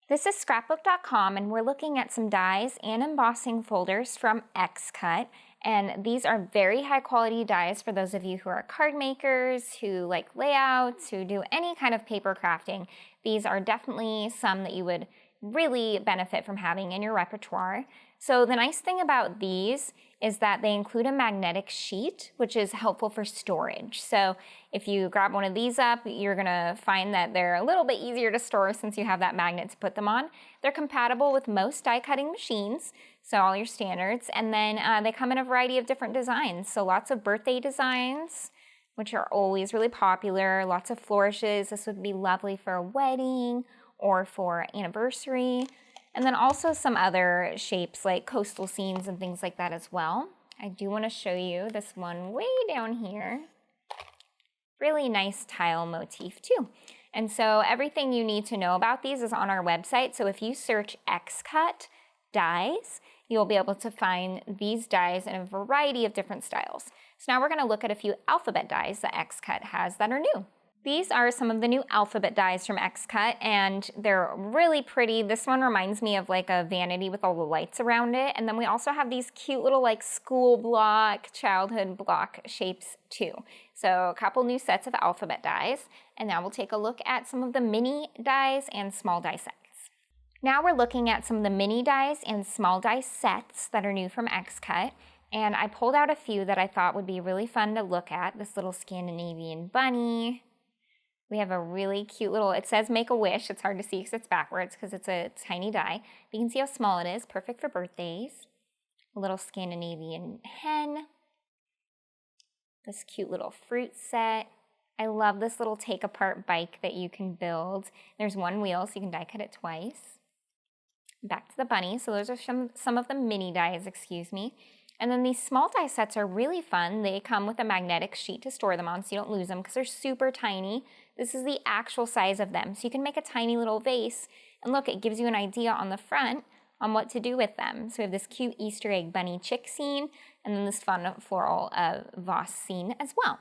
This is Scrapbook.com, and we're looking at some dies and embossing folders from XCut. And these are very high quality dies for those of you who are card makers, who like layouts, who do any kind of paper crafting. These are definitely some that you would really benefit from having in your repertoire. So the nice thing about these is that they include a magnetic sheet, which is helpful for storage. So if you grab one of these up, you're gonna find that they're a little bit easier to store since you have that magnet to put them on. They're compatible with most die cutting machines, so all your standards, and then they come in a variety of different designs. So lots of birthday designs, which are always really popular, lots of flourishes. This would be lovely for a wedding or for anniversary. And then also some other shapes like coastal scenes and things like that as well. I do want to show you this one way down here. Really nice tile motif too. And so everything you need to know about these is on our website. So if you search XCut dies, you'll be able to find these dies in a variety of different styles. So now we're going to look at a few alphabet dies that XCut has that are new. These are some of the new alphabet dies from XCut, and they're really pretty. This one reminds me of like a vanity with all the lights around it. And then we also have these cute little like school block, childhood block shapes too. So a couple new sets of alphabet dies. And now we'll take a look at some of the mini dies and small die sets. Now we're looking at some of the mini dies and small die sets that are new from XCut. And I pulled out a few that I thought would be really fun to look at. This little Scandinavian bunny. We have a really cute little, it says make a wish. It's hard to see because it's backwards because it's a tiny die. But you can see how small it is, perfect for birthdays. A little Scandinavian hen. This cute little fruit set. I love this little take apart bike that you can build. There's one wheel so you can die cut it twice. Back to the bunny. So those are some of the mini dies, excuse me. And then these small die sets are really fun. They come with a magnetic sheet to store them on so you don't lose them because they're super tiny. This is the actual size of them. So you can make a tiny little vase, and look, it gives you an idea on the front on what to do with them. So we have this cute Easter egg bunny chick scene, and then this fun floral vase scene as well.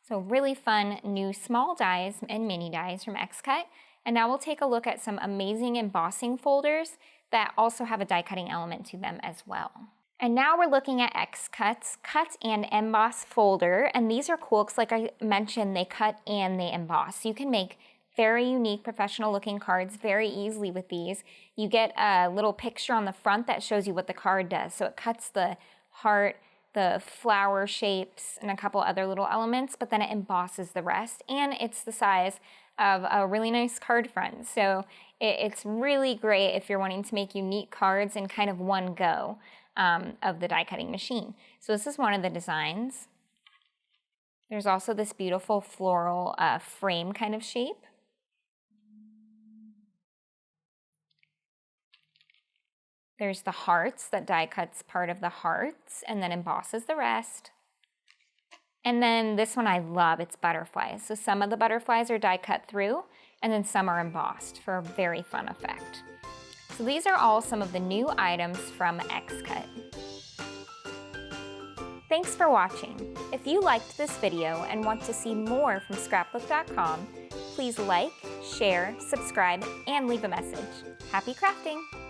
So really fun new small dies and mini dies from XCut. And now we'll take a look at some amazing embossing folders that also have a die cutting element to them as well. And now we're looking at XCut's Cut and Emboss folder, and these are cool because like I mentioned, they cut and they emboss. So you can make very unique professional looking cards very easily with these. You get a little picture on the front that shows you what the card does. So it cuts the heart, the flower shapes, and a couple other little elements, but then it embosses the rest, and it's the size of a really nice card front. So it's really great if you're wanting to make unique cards in kind of one go. Of the die cutting machine. So this is one of the designs. There's also this beautiful floral frame kind of shape. There's the hearts that die cuts part of the hearts and then embosses the rest. And then this one I love, it's butterflies. So some of the butterflies are die cut through and then some are embossed for a very fun effect. So these are all some of the new items from XCut. Thanks for watching. If you liked this video and want to see more from Scrapbook.com, please like, share, subscribe, and leave a message. Happy crafting!